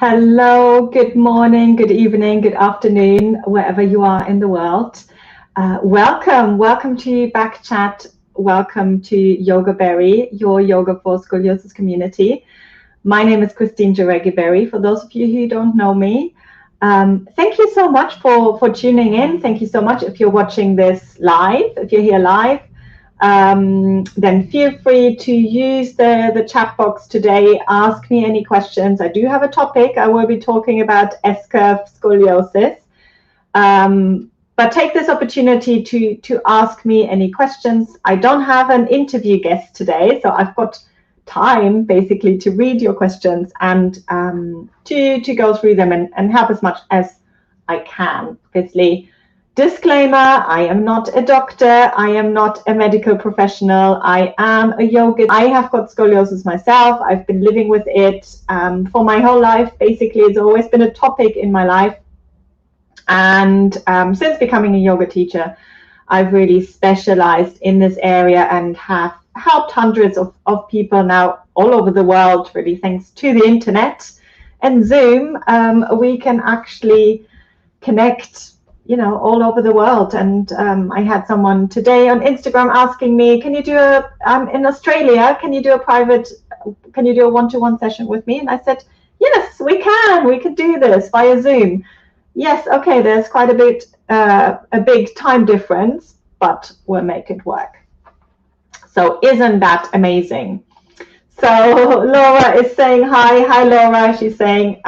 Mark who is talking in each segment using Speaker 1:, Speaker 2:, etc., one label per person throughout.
Speaker 1: Hello, good morning, good evening, good afternoon, wherever you are in the world. Welcome to Back Chat. Welcome to Jaureguiberry, your Yoga for Scoliosis community. My name is Jaureguiberry. For those of you who don't know me, thank you so much for tuning in. Thank you so much if you're watching this live, if you're here live. Then feel free to use the chat box today. Ask me any questions. I do have a topic. I will be talking about S-curve scoliosis. But take this opportunity to ask me any questions. I don't have an interview guest today, so I've got time basically to read your questions and to go through them and help as much as I can. Obviously, disclaimer, I am not a doctor, I am not a medical professional, I am a yoga. I have got scoliosis myself. I've been living with it for my whole life. Basically, it's always been a topic in my life. And since becoming a yoga teacher, I've really specialized in this area and have helped hundreds of people now all over the world, really thanks to the internet and Zoom. We can actually connect all over the world. And I had someone today on Instagram asking me, can you do in Australia, can you do a one-to-one session with me? And I said, yes, we can do this via Zoom. Yes, okay, there's quite a big time difference, but we'll make it work. So isn't that amazing? So Laura is saying hi Laura. She's saying,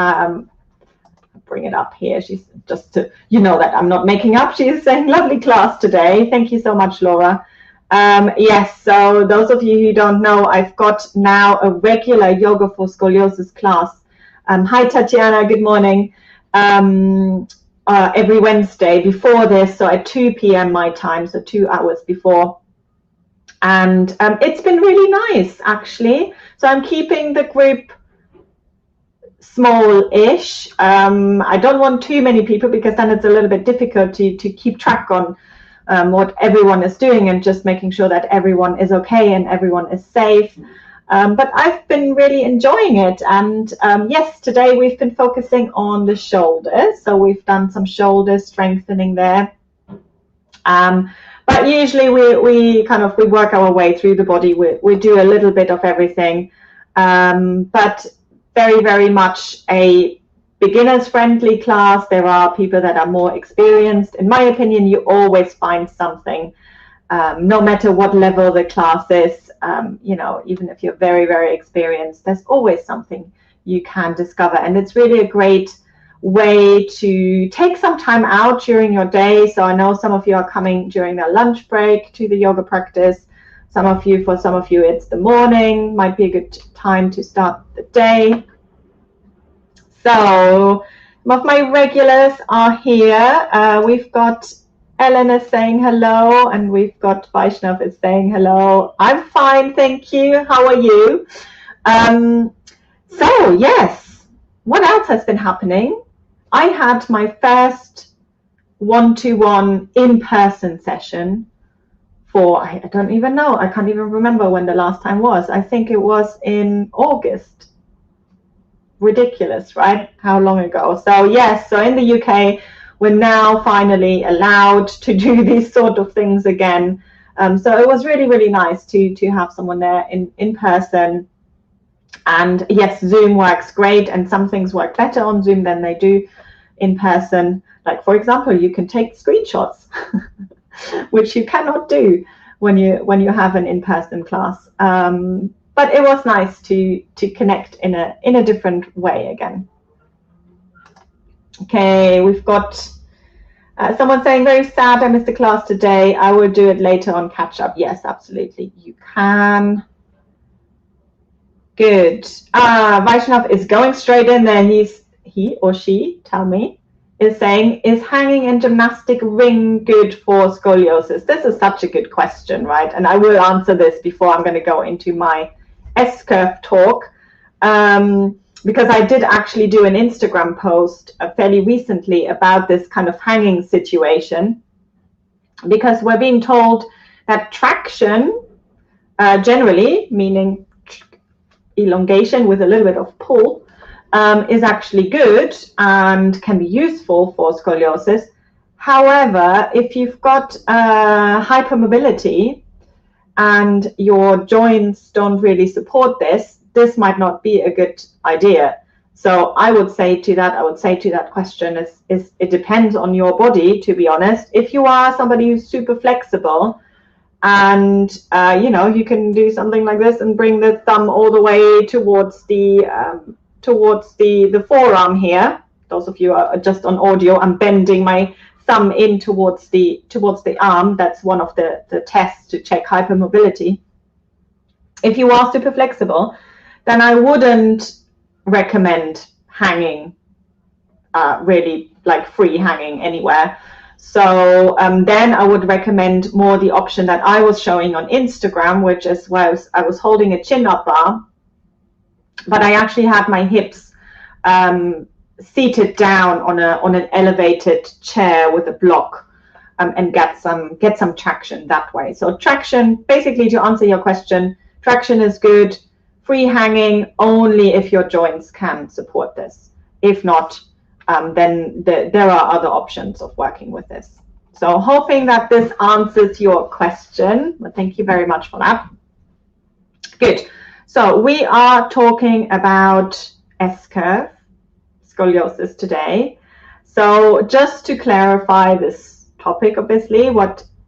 Speaker 1: bring it up here. She's just to that I'm not making up. She's saying lovely class today. Thank you so much, Laura. Yes, so those of you who don't know, I've got now a regular Yoga for Scoliosis class. Hi Tatiana, good morning. Every Wednesday before this, so at 2 p.m. my time, so 2 hours before. And it's been really nice, actually. So I'm keeping the group small-ish. I don't want too many people because then it's a little bit difficult to keep track on what everyone is doing and just making sure that everyone is okay and everyone is safe. But I've been really enjoying it. And yes, today we've been focusing on the shoulders. So we've done some shoulder strengthening there. But usually we work our way through the body. We do a little bit of everything. But very, very much a beginner's friendly class. There are people that are more experienced. In my opinion, you always find something, no matter what level the class is. Even if you're very, very experienced, there's always something you can discover. And it's really a great way to take some time out during your day. So I know some of you are coming during their lunch break to the yoga practice. For some of you, it's the morning, might be a good time to start the day. So some of my regulars are here. We've got Ellen is saying hello, and we've got Vaishnav is saying hello. I'm fine, thank you. How are you? So yes, what else has been happening? I had my first one-to-one in-person session for, I don't even know, I can't even remember when the last time was. I think it was in August. Ridiculous, right? How long ago? So yes, so in the UK, we're now finally allowed to do these sort of things again. So it was really, really nice to have someone there in person. And yes, Zoom works great, and some things work better on Zoom than they do in person. Like, for example, you can take screenshots, which you cannot do when you have an in-person class. But it was nice to connect in a different way again. Okay, we've got someone saying, very sad I missed the class today. I will do it later on catch up. Yes, absolutely, you can. Good. Vaishnav is going straight in there. He or she, tell me, is saying, is hanging in gymnastic ring good for scoliosis? This is such a good question, right? And I will answer this before I'm going to go into my S-curve talk. Because I did actually do an Instagram post fairly recently about this kind of hanging situation, because we're being told that traction, generally, meaning elongation with a little bit of pull, is actually good and can be useful for scoliosis. However, if you've got hypermobility and your joints don't really support this, this might not be a good idea. So I would say to that question is it depends on your body, to be honest. If you are somebody who's super flexible and you can do something like this and bring the thumb all the way towards the forearm here. Those of you who are just on audio, I'm bending my thumb in towards the arm. That's one of the tests to check hypermobility. If you are super flexible, then I wouldn't recommend hanging, really like free hanging anywhere. So then I would recommend more the option that I was showing on Instagram, which is where I was holding a chin-up bar, but I actually had my hips seated down on an elevated chair with a block, and get some traction that way. So traction, basically, to answer your question, traction is good. Free hanging only if your joints can support this. If not, then there are other options of working with this. So hoping that this answers your question. Well, thank you very much for that. Good. So we are talking about S-curve scoliosis today. So just to clarify this topic, obviously,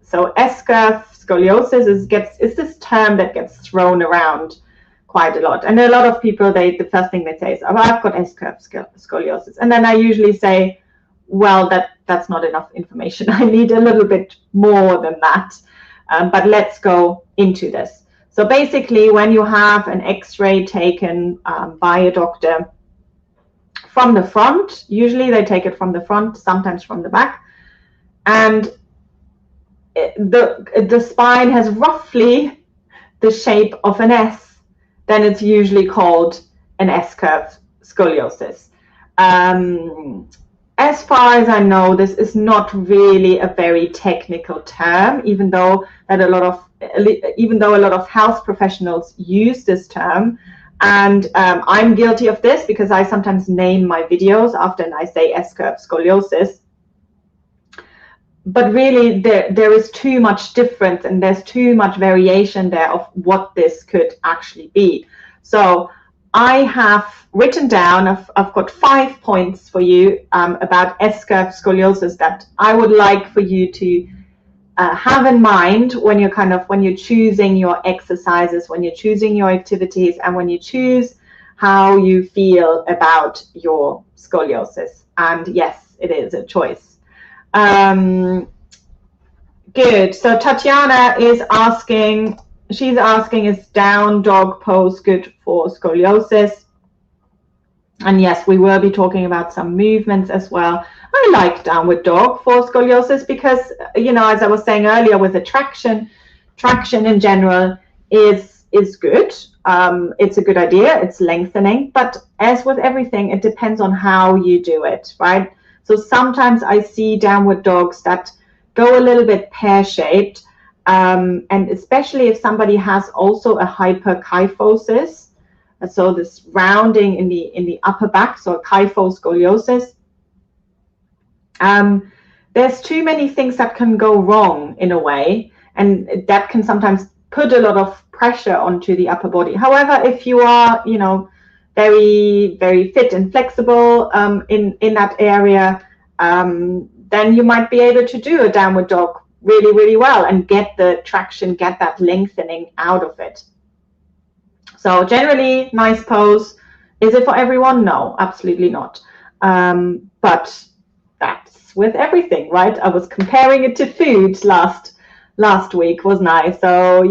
Speaker 1: so S-curve scoliosis is this term that gets thrown around quite a lot, and a lot of people, the first thing they say is, oh, I've got S-curve scoliosis, and then I usually say, well, that's not enough information. I need a little bit more than that, but let's go into this. So basically, when you have an X-ray taken by a doctor from the front, usually they take it from the front, sometimes from the back, and the spine has roughly the shape of an S, then it's usually called an S-curve scoliosis. As far as I know, this is not really a very technical term, even though a lot of health professionals use this term. And I'm guilty of this because I sometimes name my videos after I say S-curve scoliosis. But really, there is too much difference and there's too much variation there of what this could actually be. So I have written down, I've got 5 points for you about S-curve scoliosis that I would like for you to have in mind when you're choosing your exercises, when you're choosing your activities, and when you choose how you feel about your scoliosis. And yes, it is a choice. Good. So Tatiana is asking, is down dog pose good for scoliosis? And yes, we will be talking about some movements as well. I like downward dog for scoliosis because, as I was saying earlier, with the traction in general is good. It's a good idea. It's lengthening. But as with everything, it depends on how you do it, right? So sometimes I see downward dogs that go a little bit pear-shaped, and especially if somebody has also a hyperkyphosis, so this rounding in the upper back, so a kyphoscoliosis. There's too many things that can go wrong in a way, and that can sometimes put a lot of pressure onto the upper body. However, if you are, very, very fit and flexible in that area, then you might be able to do a downward dog really, really well and get the traction, get that lengthening out of it. So generally, nice pose. Is it for everyone? No, absolutely not. But that's with everything, right? I was comparing it to food last week, wasn't I? So,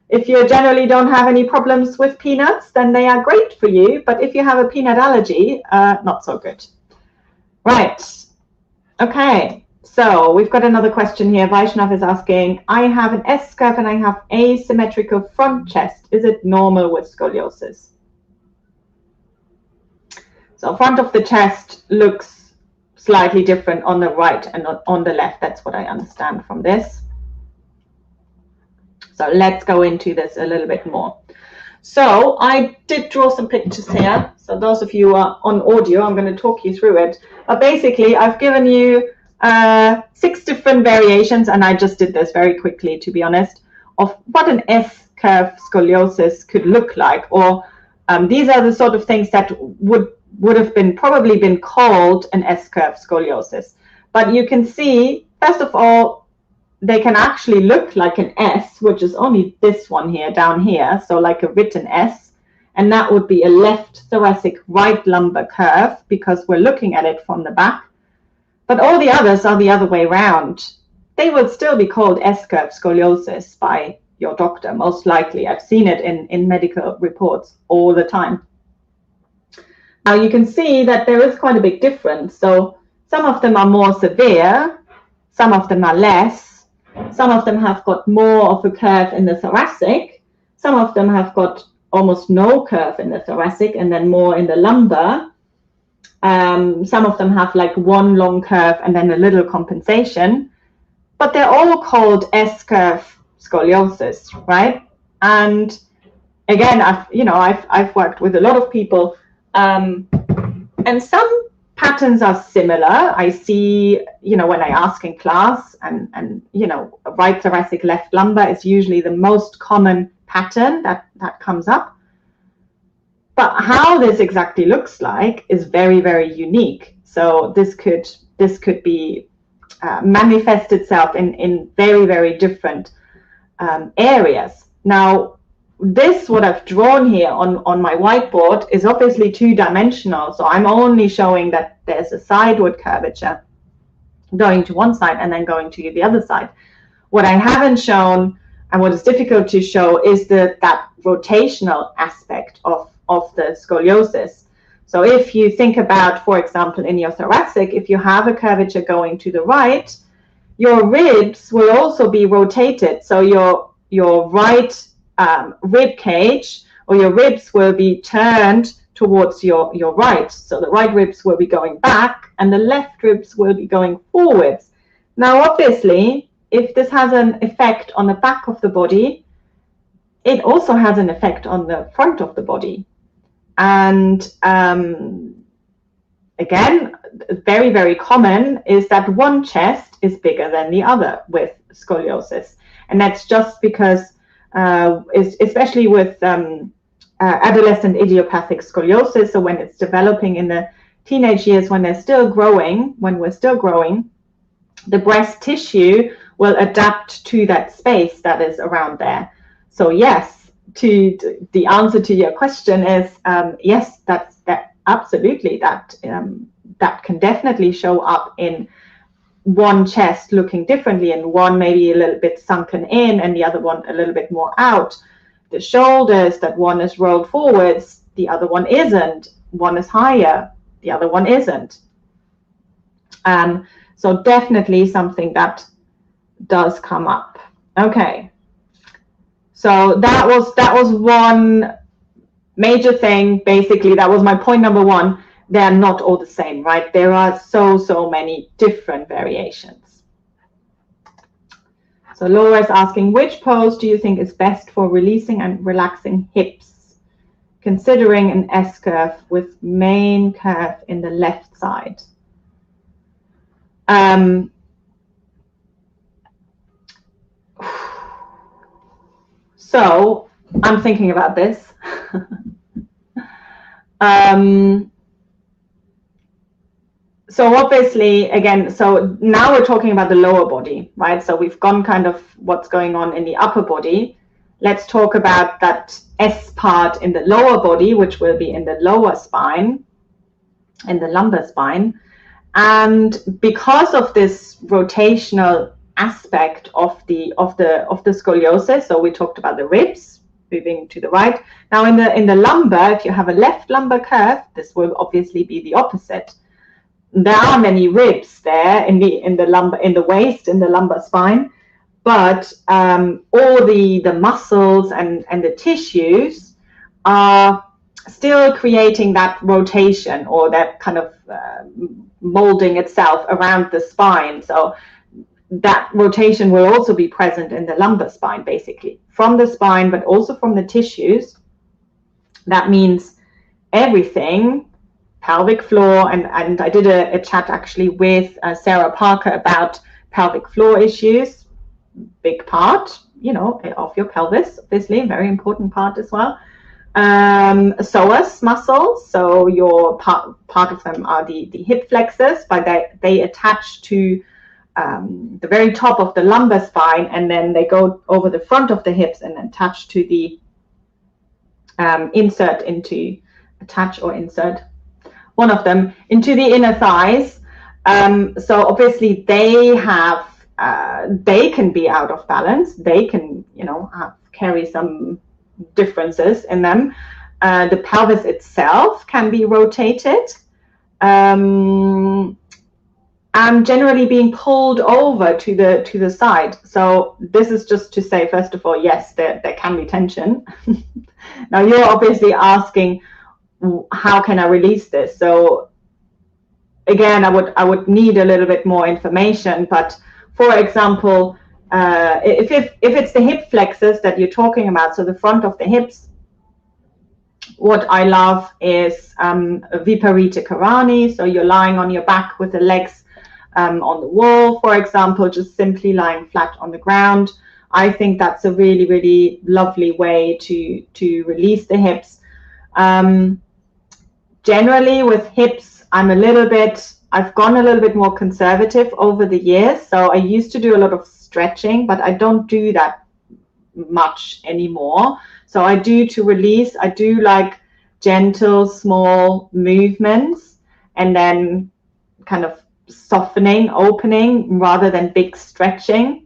Speaker 1: if you generally don't have any problems with peanuts, then they are great for you. But if you have a peanut allergy, not so good. Right. Okay. So we've got another question here. Vaishnav is asking, I have an S-curve and I have asymmetrical front chest. Is it normal with scoliosis? So front of the chest looks slightly different on the right and on the left. That's what I understand from this. So let's go into this a little bit more. So I did draw some pictures here. So those of you who are on audio, I'm going to talk you through it. But basically, I've given you 6 different variations, and I just did this very quickly, to be honest, of what an S-curve scoliosis could look like. Or these are the sort of things that would have probably been called an S-curve scoliosis. But you can see, first of all, they can actually look like an S, which is only this one here, down here, so like a written S, and that would be a left thoracic right lumbar curve, because we're looking at it from the back. But all the others are the other way around. They would still be called S-curve scoliosis by your doctor, most likely. I've seen it in medical reports all the time. Now you can see that there is quite a big difference. So some of them are more severe, some of them are less. Some of them have got more of a curve in the thoracic. Some of them have got almost no curve in the thoracic and then more in the lumbar. Some of them have like one long curve and then a little compensation. But they're all called S-curve scoliosis, right? And again, I've worked with a lot of people, and some patterns are similar. I see, when I ask in class, and right thoracic, left lumbar is usually the most common pattern that comes up. But how this exactly looks like is very, very unique. So this could be manifest itself in very, very different areas. Now, what I've drawn here on my whiteboard is obviously 2-dimensional. So I'm only showing that there's a sideward curvature going to one side and then going to the other side. What I haven't shown, and what is difficult to show, is that rotational aspect of the scoliosis. So if you think about, for example, in your thoracic, if you have a curvature going to the right, your ribs will also be rotated. So your right rib cage, or your ribs, will be turned towards your right. So the right ribs will be going back and the left ribs will be going forwards. Now, obviously, if this has an effect on the back of the body, it also has an effect on the front of the body. And again, very, very common is that one chest is bigger than the other with scoliosis. And that's just because especially with adolescent idiopathic scoliosis, so when it's developing in the teenage years, when we're still growing, the breast tissue will adapt to that space that is around there. So yes, the answer to your question is yes, that absolutely, that can definitely show up in one chest looking differently, and one maybe a little bit sunken in and the other one a little bit more out. The shoulders, that one is rolled forwards, the other one isn't. One is higher, the other one isn't. So definitely something that does come up. Okay, so that was one major thing. Basically, that was my point number one. They're not all the same, right? There are so many different variations. So Laura is asking, which pose do you think is best for releasing and relaxing hips, considering an S-curve with main curve in the left side? So I'm thinking about this. So obviously, again, so now we're talking about the lower body, right? So we've gone kind of what's going on in the upper body. Let's talk about that S part in the lower body, which will be in the lower spine, in the lumbar spine. And because of this rotational aspect of the scoliosis, so we talked about the ribs moving to the right. Now in the lumbar, if you have a left lumbar curve, this will obviously be the opposite. There are many ribs there in the lumbar, in the waist, in the lumbar spine, but all the muscles and the tissues are still creating that rotation, or that kind of molding itself around the spine. So that rotation will also be present in the lumbar spine, basically from the spine, but also from the tissues. That means everything, pelvic floor, and I did a chat actually with Sarah Parker about pelvic floor issues, big part, you know, of your pelvis, obviously, very important part as well. Psoas muscles, so your part of them are the hip flexors, but they attach to the very top of the lumbar spine, and then they go over the front of the hips and attach to the attach or insert one of them into the inner thighs. So obviously they can be out of balance. They can, you know, carry some differences in them. The pelvis itself can be rotated. And generally being pulled over to the side. So this is just to say, first of all, yes, there can be tension. Now you're obviously asking, how can I release this? So again, I would need a little bit more information. But for example, if it's the hip flexors that you're talking about, so the front of the hips, what I love is Viparita Karani. So you're lying on your back with the legs on the wall, for example, just simply lying flat on the ground. I think that's a really, really lovely way to release the hips. Generally with hips, I've gone a little bit more conservative over the years. So I used to do a lot of stretching, but I don't do that much anymore. So I do like gentle, small movements, and then kind of softening, opening, rather than big stretching.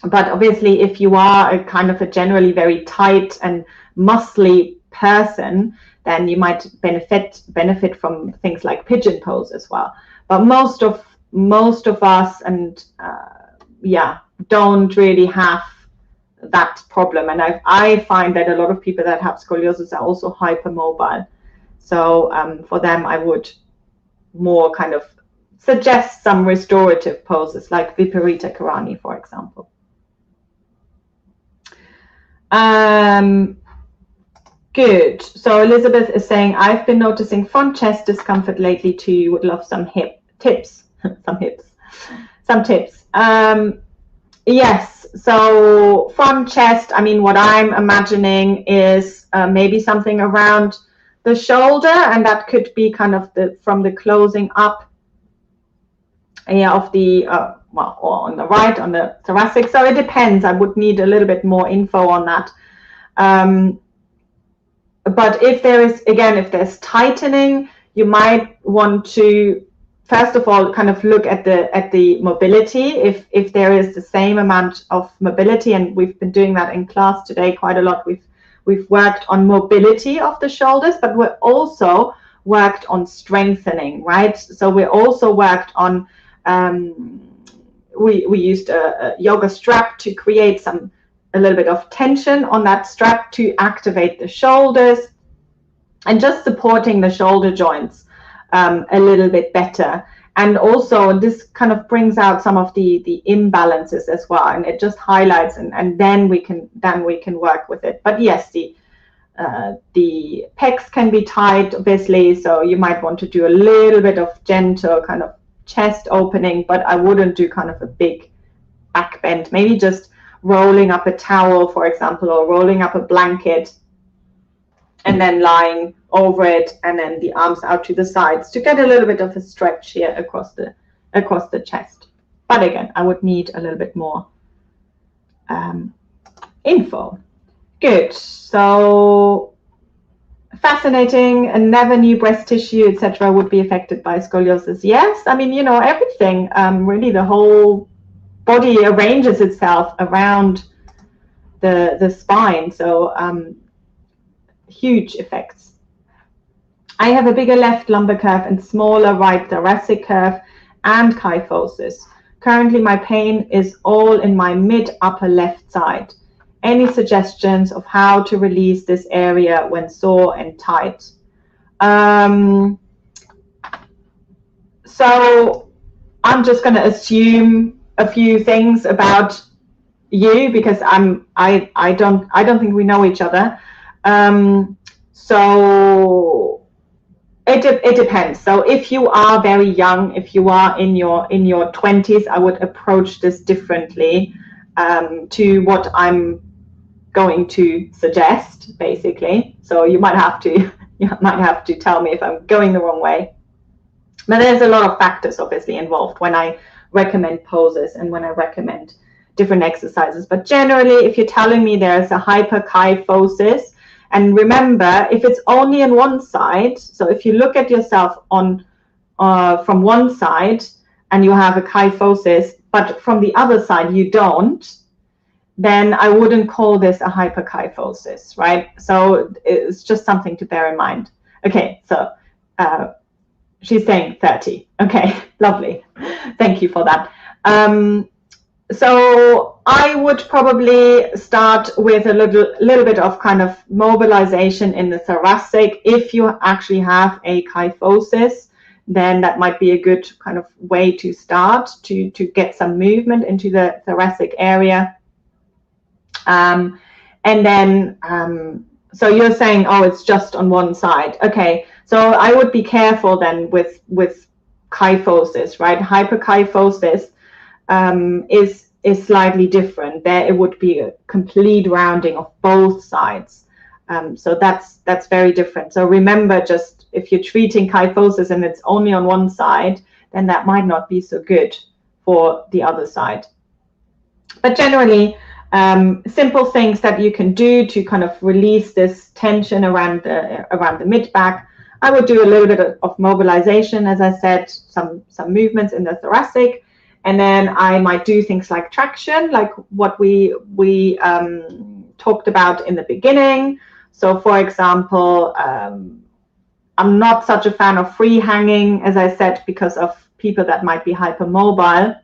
Speaker 1: But obviously, if you are a kind of a generally very tight and muscly person, then you might benefit from things like pigeon pose as well. But most of us, and don't really have that problem. And I find that a lot of people that have scoliosis are also hypermobile. So for them, I would more kind of suggest some restorative poses like Viparita Karani, for example. Good. So Elizabeth is saying, I've been noticing front chest discomfort lately too. Would love some hip tips. some tips. Yes. So front chest, I mean, what I'm imagining is maybe something around the shoulder, and that could be kind of from the closing up of the or on the right, on the thoracic. So it depends. I would need a little bit more info on that. But if there's tightening, you might want to first of all kind of look at the mobility. If there is the same amount of mobility, and we've been doing that in class today quite a lot. We've worked on mobility of the shoulders, but we're also worked on strengthening, right? So we also worked on we used a yoga strap to create a little bit of tension on that strap to activate the shoulders, and just supporting the shoulder joints a little bit better. And also this kind of brings out some of the imbalances as well, and it just highlights, and then we can work with it. But yes, the pecs can be tight, obviously, so you might want to do a little bit of gentle kind of chest opening, but I wouldn't do kind of a big back bend. Maybe just rolling up a towel, for example, or rolling up a blanket and then lying over it, and then the arms out to the sides to get a little bit of a stretch here across the chest. But again, I would need a little bit more info. Good. So fascinating. And never knew breast tissue, etc., would be affected by scoliosis. Yes, I mean, you know, everything. Really, the whole body arranges itself around the spine. So huge effects. I have a bigger left lumbar curve and smaller right thoracic curve and kyphosis. Currently, my pain is all in my mid-upper left side. Any suggestions of how to release this area when sore and tight? So I'm just going to assume a few things about you, because I don't think we know each other. So it depends. So if you are very young, if you are in your 20s, I would approach this differently to what I'm going to suggest, basically. So you might have to tell me if I'm going the wrong way. But there's a lot of factors obviously involved when I recommend poses and when I recommend different exercises. But generally, if you're telling me there's a hyperkyphosis, and remember, if it's only on one side, so if you look at yourself on from one side and you have a kyphosis, but from the other side you don't, then I wouldn't call this a hyperkyphosis, right? So it's just something to bear in mind. Okay, so she's saying 30. Okay, lovely. Thank you for that. So I would probably start with a little bit of kind of mobilization in the thoracic. If you actually have a kyphosis, then that might be a good kind of way to start to get some movement into the thoracic area. And then, so you're saying, oh, it's just on one side. Okay, so I would be careful then with kyphosis, right? Hyperkyphosis is slightly different. There it would be a complete rounding of both sides. So that's very different. So remember, just if you're treating kyphosis and it's only on one side, then that might not be so good for the other side. But generally, simple things that you can do to kind of release this tension around the mid back. I would do a little bit of mobilization, as I said, some movements in the thoracic, and then I might do things like traction, like what we talked about in the beginning. So, for example, I'm not such a fan of free hanging, as I said, because of people that might be hypermobile.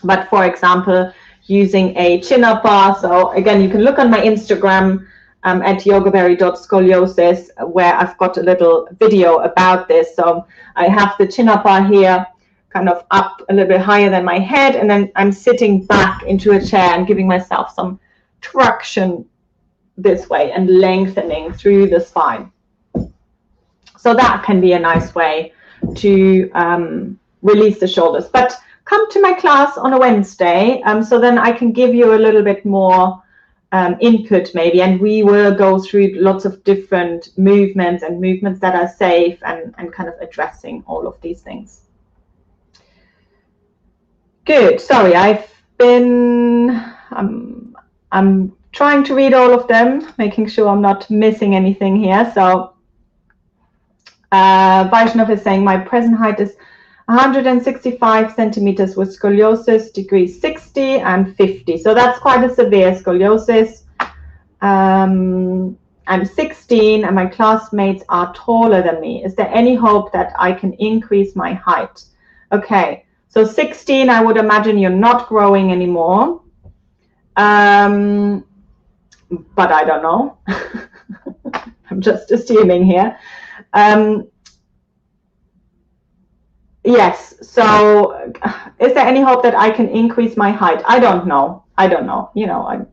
Speaker 1: But for example, using a chin-up bar. So again, you can look on my Instagram at Jaureguiberry.scoliosis, where I've got a little video about this. So I have the chin-up bar here, kind of up a little bit higher than my head, and then I'm sitting back into a chair and giving myself some traction this way and lengthening through the spine. So that can be a nice way to release the shoulders. But come to my class on a Wednesday, so then I can give you a little bit more input maybe, and we will go through lots of different movements and movements that are safe and kind of addressing all of these things. Good. Sorry, I'm trying to read all of them, making sure I'm not missing anything here. So Vaishnav is saying my present height is 165 centimeters with scoliosis, degree 60 and 50. So that's quite a severe scoliosis. I'm 16 and my classmates are taller than me. Is there any hope that I can increase my height? Okay, so 16, I would imagine you're not growing anymore. But I don't know. I'm just assuming here. Yes, so is there any hope that I can increase my height? I don't know. You know,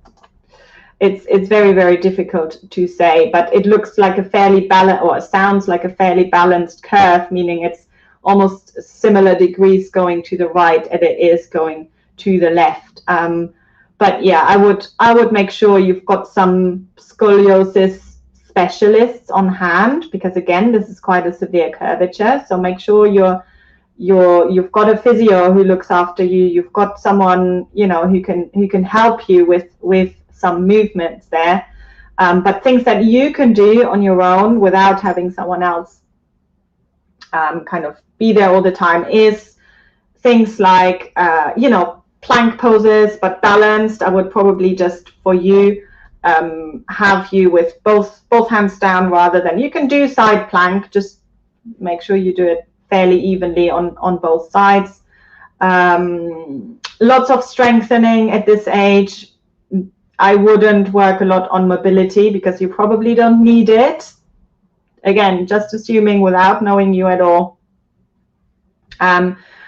Speaker 1: it's very, very difficult to say, but it looks like a fairly balanced, or sounds like a fairly balanced curve, meaning it's almost similar degrees going to the right as it is going to the left. But yeah, I would make sure you've got some scoliosis specialists on hand, because again, this is quite a severe curvature. So make sure you've got a physio who looks after you. You've got someone, you know, who can help you with some movements there. But things that you can do on your own without having someone else kind of be there all the time is things like you know, plank poses, but balanced. I would probably just for you have you with both hands down, rather than, you can do side plank, just make sure you do it fairly evenly on both sides. Lots of strengthening at this age. I wouldn't work a lot on mobility because you probably don't need it. Again, just assuming without knowing you at all.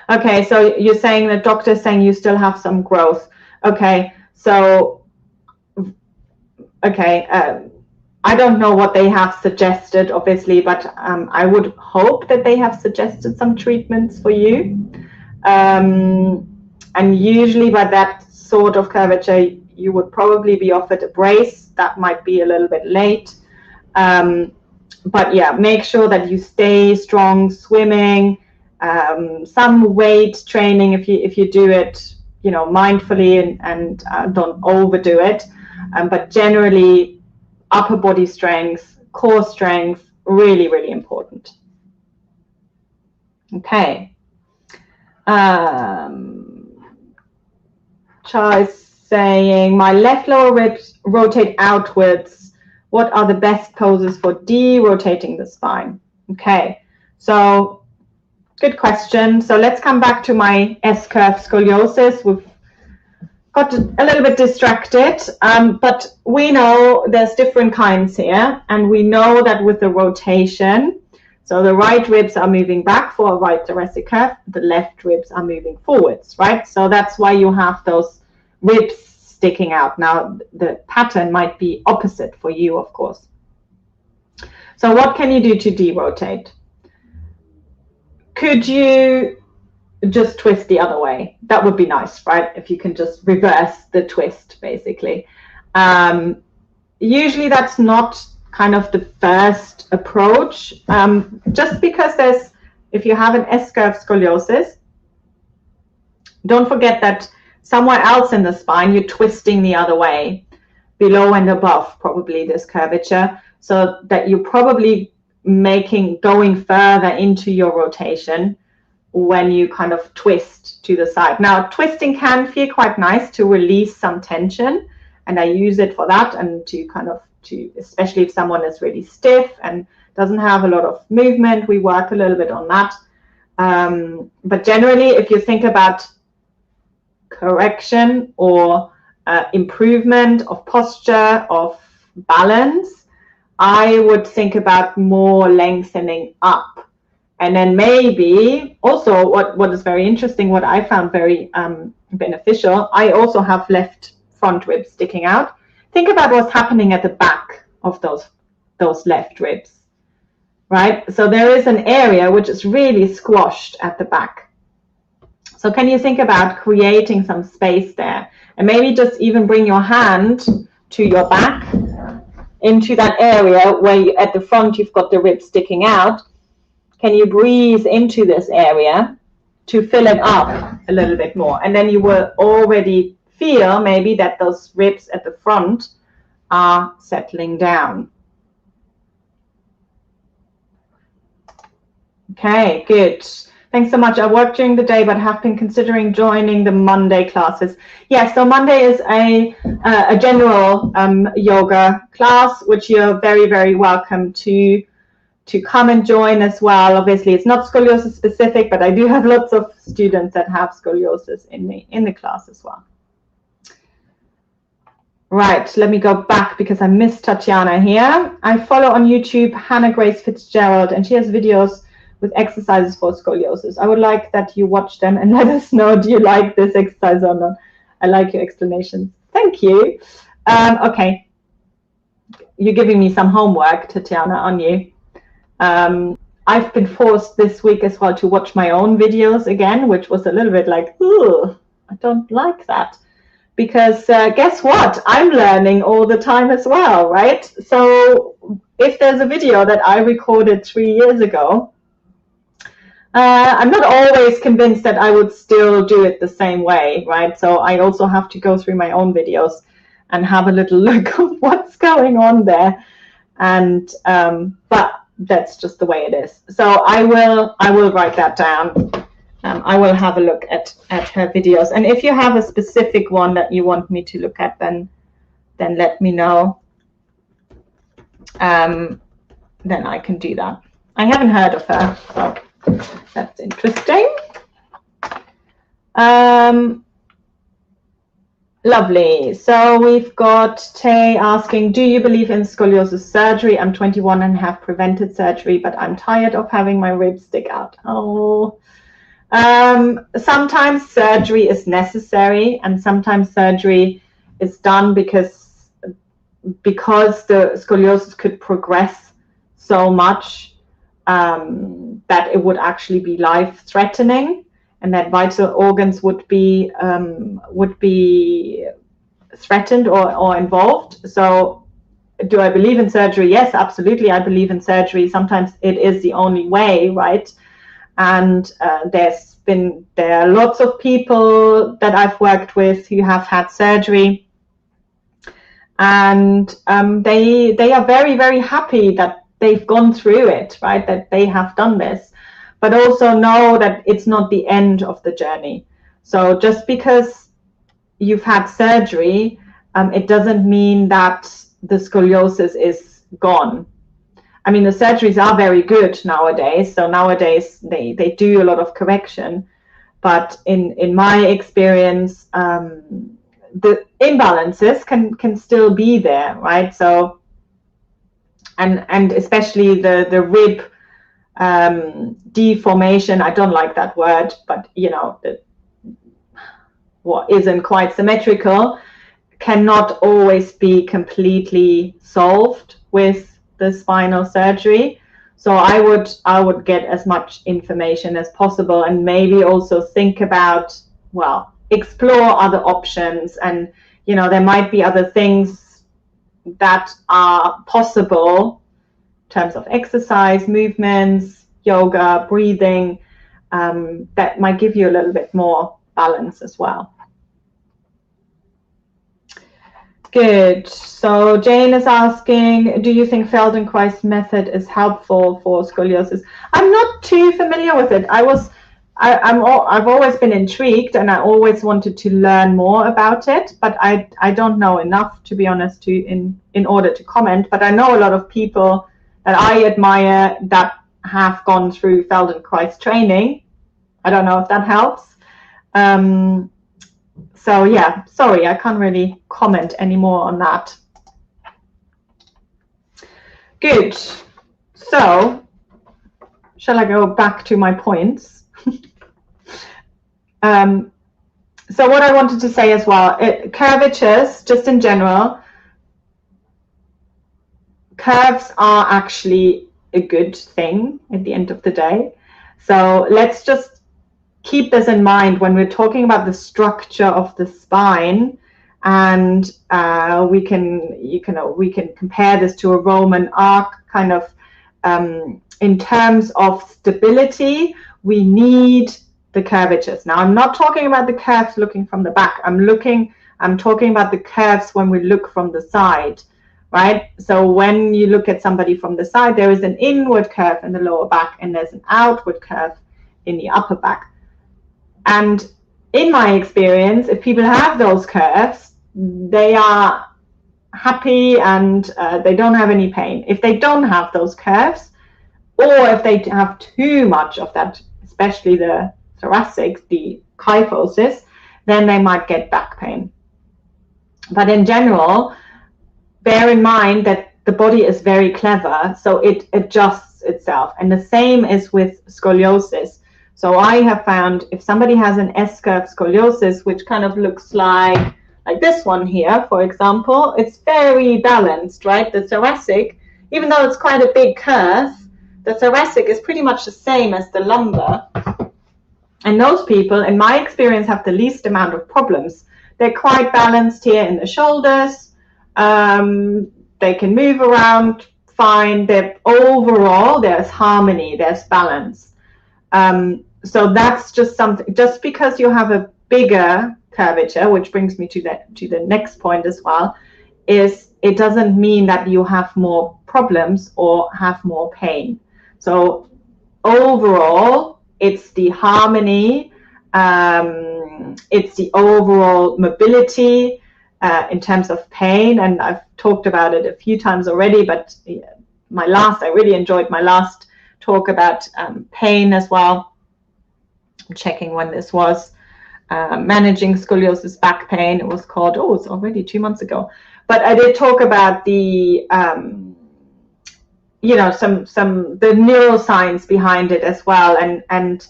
Speaker 1: Okay, so you're saying the doctor's saying you still have some growth. Okay, so okay, I don't know what they have suggested, obviously, but I would hope that they have suggested some treatments for you. And usually by that sort of curvature, you would probably be offered a brace. That might be a little bit late. But yeah, make sure that you stay strong swimming, some weight training if you do it, you know, mindfully and don't overdo it. But generally, upper body strength, core strength, really, really important. Okay. Char is saying, my left lower ribs rotate outwards. What are the best poses for de-rotating the spine? Okay, so good question. So let's come back to my S-curve scoliosis. We've got a little bit distracted, but we know there's different kinds here, and we know that with the rotation, so the right ribs are moving back for a right thoracic curve, the left ribs are moving forwards, right? So that's why you have those ribs sticking out. Now, the pattern might be opposite for you, of course. So what can you do to derotate? Could you just twist the other way? That would be nice, right? If you can just reverse the twist, basically. Usually that's not kind of the first approach, just because there's, if you have an S-curve scoliosis, don't forget that somewhere else in the spine you're twisting the other way, below and above probably this curvature, so that you're probably going further into your rotation when you kind of twist to the side. Now, twisting can feel quite nice to release some tension, and I use it for that, and to kind of, especially if someone is really stiff and doesn't have a lot of movement, we work a little bit on that. But generally, if you think about correction or improvement of posture, of balance, I would think about more lengthening up. And then maybe also what is very interesting, what I found very beneficial, I also have left front ribs sticking out. Think about what's happening at the back of those left ribs, right? So there is an area which is really squashed at the back. So can you think about creating some space there? And maybe just even bring your hand to your back into that area where at the front you've got the ribs sticking out. Can you breathe into this area to fill it up a little bit more? And then you will already feel maybe that those ribs at the front are settling down. Okay, good. Thanks so much. I work during the day, but have been considering joining the Monday classes. Yeah, so Monday is a general yoga class, which you're very, very welcome to come and join as well. Obviously, it's not scoliosis specific, but I do have lots of students that have scoliosis in the class as well. Right, let me go back because I missed Tatiana here. I follow on YouTube Hannah Grace Fitzgerald, and she has videos with exercises for scoliosis. I would like that you watch them and let us know, do you like this exercise or not? I like your explanations. Thank you. Okay, you're giving me some homework, Tatiana, aren't you? I've been forced this week as well to watch my own videos again, which was a little bit like, ooh, I don't like that. Because guess what? I'm learning all the time as well, right? So if there's a video that I recorded 3 years ago, I'm not always convinced that I would still do it the same way, right? So I also have to go through my own videos and have a little look of what's going on there. And but that's just the way it is. So I will write that down. I will have a look at her videos. And if you have a specific one that you want me to look at, then let me know. Then I can do that. I haven't heard of her, so that's interesting. Lovely. So we've got Tay asking, do you believe in scoliosis surgery? I'm 21 and have prevented surgery, but I'm tired of having my ribs stick out. Oh. Sometimes surgery is necessary, and sometimes surgery is done because because the scoliosis could progress so much that it would actually be life-threatening, and that vital organs would be threatened or involved. So do I believe in surgery? Yes, absolutely. I believe in surgery. Sometimes it is the only way, right? And there are lots of people that I've worked with who have had surgery, and they are very, very happy that they've gone through it, right? That they have done this, but also know that it's not the end of the journey. So just because you've had surgery, it doesn't mean that the scoliosis is gone. I mean, the surgeries are very good nowadays. So nowadays they do a lot of correction, but in my experience, the imbalances can still be there, right? So and especially the rib deformation. I don't like that word, but you know, what isn't quite symmetrical cannot always be completely solved with the spinal surgery. So I would get as much information as possible, and maybe also think about, well, explore other options, and you know, there might be other things that are possible in terms of exercise, movements, yoga, breathing, that might give you a little bit more balance as well. Good. So Jane is asking, do you think feldenkrais method is helpful for scoliosis? I'm not too familiar with it. I've always been intrigued, and I always wanted to learn more about it, but I don't know enough, to be honest, in order to comment. But I know a lot of people that I admire that have gone through feldenkrais training. I don't know if that helps. So yeah, sorry, I can't really comment anymore on that. Good. So shall I go back to my points? So what I wanted to say as well, curvatures, just in general, curves are actually a good thing at the end of the day. So let's just keep this in mind when we're talking about the structure of the spine, and we can compare this to a Roman arc kind of. In terms of stability, we need the curvatures. Now, I'm not talking about the curves looking from the back. I'm talking about the curves when we look from the side, right? So when you look at somebody from the side, there is an inward curve in the lower back, and there's an outward curve in the upper back. And in my experience, if people have those curves, they are happy and they don't have any pain. If they don't have those curves, or if they have too much of that, especially the thoracic, the kyphosis, then they might get back pain. But in general, bear in mind that the body is very clever, so it adjusts itself. And the same is with scoliosis. So I have found if somebody has an S-curve scoliosis, which kind of looks like this one here, for example, it's very balanced, right? The thoracic, even though it's quite a big curve, the thoracic is pretty much the same as the lumbar. And those people, in my experience, have the least amount of problems. They're quite balanced here in the shoulders. They can move around fine. Overall, there's harmony, there's balance. So that's just something. Just because you have a bigger curvature, which brings me to the next point as well, is it doesn't mean that you have more problems or have more pain. So overall, it's the harmony, it's the overall mobility in terms of pain, and I've talked about it a few times already, but I really enjoyed my last talk about pain as well. I'm checking when this was. Managing scoliosis back pain, it was called. Oh, it's already 2 months ago. But I did talk about the the neuroscience behind it as well, and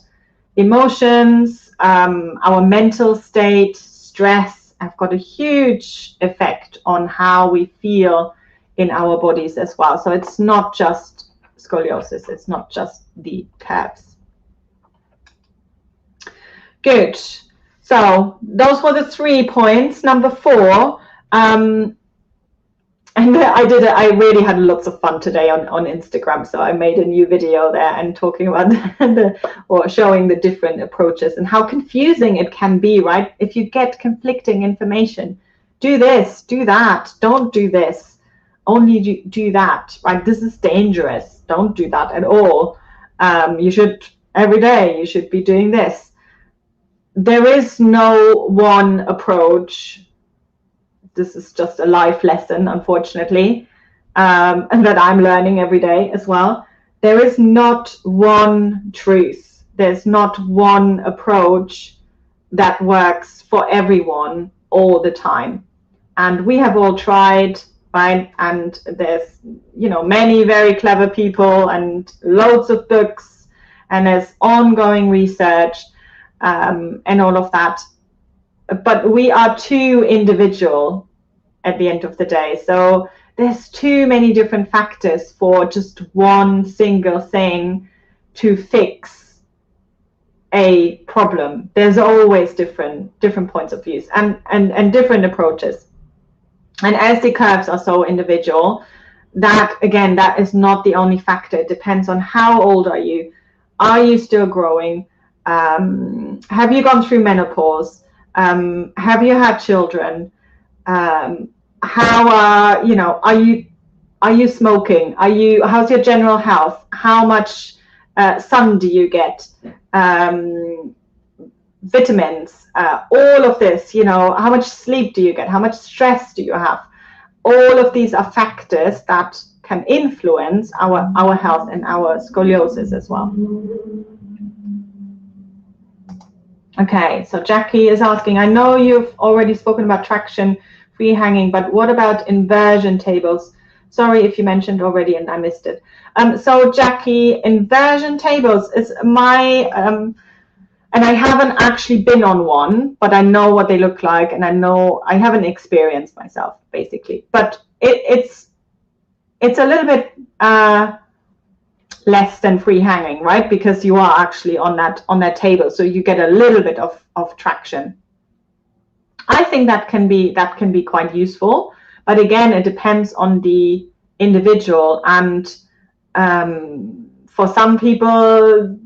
Speaker 1: emotions, our mental state, stress, have got a huge effect on how we feel in our bodies as well. So it's not just scoliosis, it's not just the curves. Good. So those were the 3 points. Number 4, and I really had lots of fun today on Instagram. So I made a new video there and talking about or showing the different approaches and how confusing it can be, right? If you get conflicting information, do this, do that, don't do this, only do that, right? This is dangerous. Don't do that at all. You should, every day, you should be doing this. There is no one approach. This is just a life lesson, unfortunately, and that I'm learning every day as well. There is not one truth. There's not one approach that works for everyone all the time. And we have all tried, right? And there's, you know, many very clever people and loads of books, and there's ongoing research and all of that. But we are too individual at the end of the day. So there's too many different factors for just one single thing to fix a problem. There's always different points of views and different approaches. And as the curves are so individual, that again, that is not the only factor. It depends on how old are you? Are you still growing? Have you gone through menopause? Have you had children? How are you smoking? How's your general health? How much sun do you get? Vitamins, all of this, you know, how much sleep do you get? How much stress do you have? All of these are factors that can influence our health and our scoliosis as well. Okay, so Jackie is asking, I know you've already spoken about traction, free hanging, but what about inversion tables? Sorry if you mentioned already and I missed it. So Jackie, inversion tables is my, and I haven't actually been on one, but I know what they look like, and I know I haven't experienced myself basically, but it's a little bit less than free hanging, right? Because you are actually on that table, so you get a little bit of traction. I think that can be quite useful, but again, it depends on the individual, and for some people,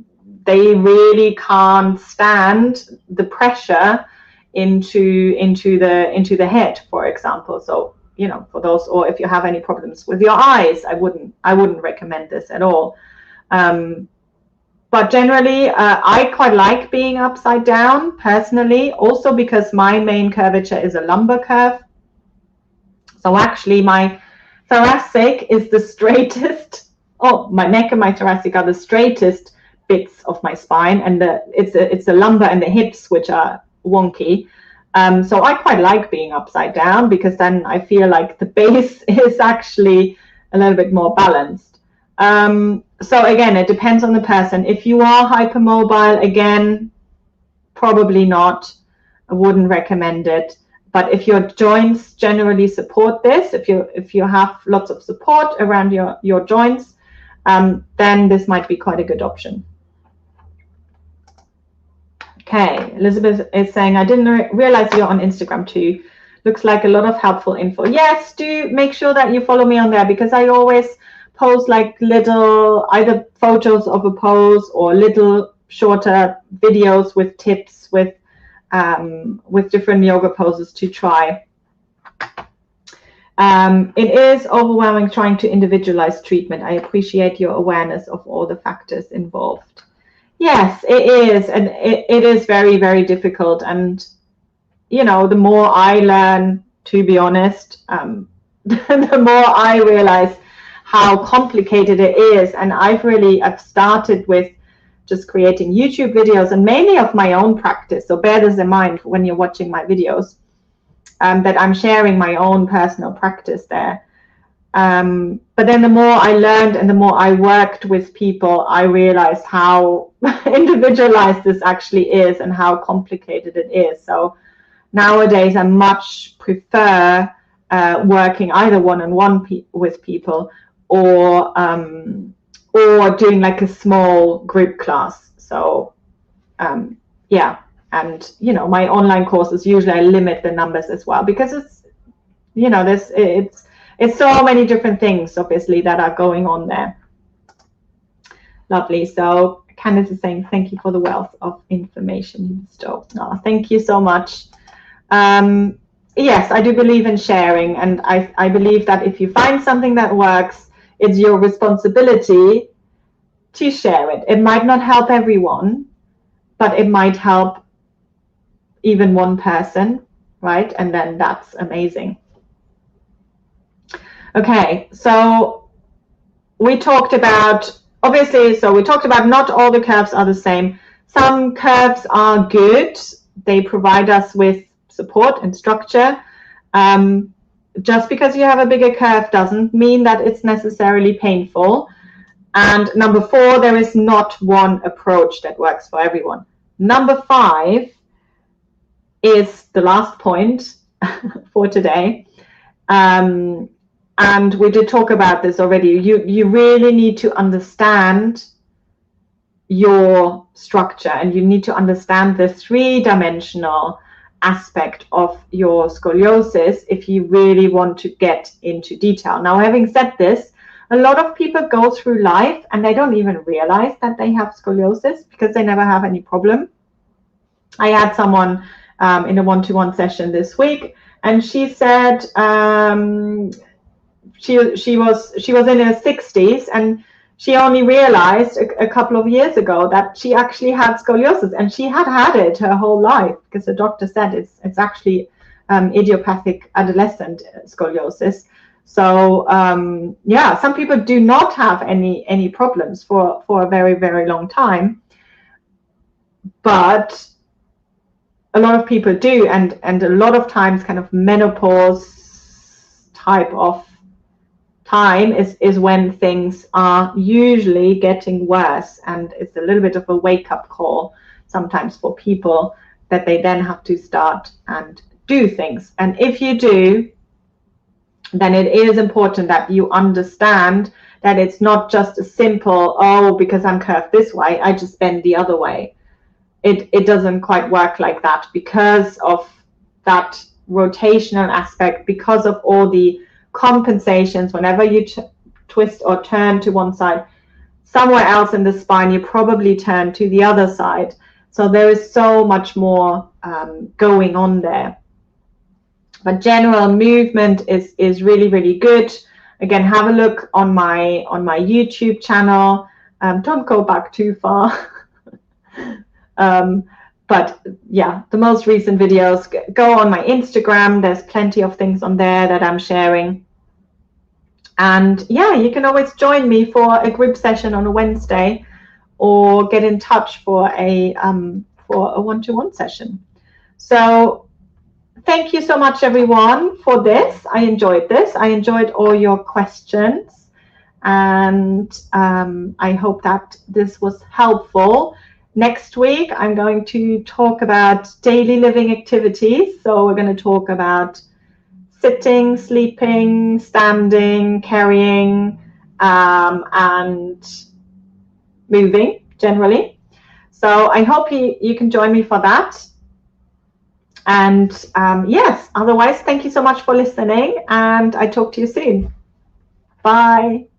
Speaker 1: they really can't stand the pressure into the head, for example. So, you know, for those, or if you have any problems with your eyes, I wouldn't recommend this at all. But generally, I quite like being upside down personally, also because my main curvature is a lumbar curve. So actually my thoracic is the straightest. Oh, my neck and my thoracic are the straightest bits of my spine, and it's the lumbar and the hips which are wonky. So I quite like being upside down, because then I feel like the base is actually a little bit more balanced. So again, it depends on the person. If you are hypermobile, again, probably not. I wouldn't recommend it. But if your joints generally support this, if you have lots of support around your joints, then this might be quite a good option. Okay, Elizabeth is saying, I didn't realize you're on Instagram too. Looks like a lot of helpful info. Yes, do make sure that you follow me on there, because I always post like little either photos of a pose or little shorter videos with tips with different yoga poses to try. It is overwhelming trying to individualize treatment. I appreciate your awareness of all the factors involved. Yes, it is, and it is very, very difficult. And you know, the more I learn, to be honest, the more I realize how complicated it is. And I've started with just creating YouTube videos, and mainly of my own practice. So bear this in mind when you're watching my videos, that I'm sharing my own personal practice there. But then the more I learned and the more I worked with people, I realized how individualized this actually is and how complicated it is. So nowadays I much prefer working either one-on-one with people, or doing like a small group class. So yeah, and you know, my online courses usually I limit the numbers as well, because it's, you know, it's so many different things obviously that are going on there. Lovely. So Candice is saying, thank you for the wealth of information you bestow. Oh, thank you so much. Yes, I do believe in sharing, and I believe that if you find something that works, it's your responsibility to share it. It might not help everyone, but it might help even one person, right? And then that's amazing. Okay, so we talked about, obviously, so we talked about not all the curves are the same. Some curves are good. They provide us with support and structure. Just because you have a bigger curve doesn't mean that it's necessarily painful. And number 4, there is not one approach that works for everyone. Number 5 is the last point for today. And we did talk about this already. You really need to understand your structure, and you need to understand the 3-dimensional aspect of your scoliosis if you really want to get into detail. Now, having said this, a lot of people go through life and they don't even realize that they have scoliosis because they never have any problem. I had someone in a one-to-one session this week, and she said she was in her 60s, and she only realized a couple of years ago that she actually had scoliosis, and she had it her whole life because the doctor said it's actually idiopathic adolescent scoliosis. So yeah, some people do not have any problems for a very, very long time, but a lot of people do, and a lot of times kind of menopause type of time is when things are usually getting worse, and it's a little bit of a wake-up call sometimes for people that they then have to start and do things. And if you do, then it is important that you understand that it's not just a simple, oh, because I'm curved this way, I just bend the other way. It doesn't quite work like that because of that rotational aspect, because of all the compensations. Whenever you twist or turn to one side, somewhere else in the spine you probably turn to the other side. So there is so much more going on there. But general movement is really, really good. Again, have a look on my YouTube channel. Don't go back too far. But yeah, the most recent videos, go on my Instagram. There's plenty of things on there that I'm sharing. And yeah, you can always join me for a group session on a Wednesday, or get in touch for a one-to-one session. So thank you so much, everyone, for this. I enjoyed this. I enjoyed all your questions, and I hope that this was helpful. Next week, I'm going to talk about daily living activities. So we're going to talk about sitting, sleeping, standing, carrying, and moving generally. So I hope you can join me for that. And yes, otherwise, thank you so much for listening, and I talk to you soon. Bye.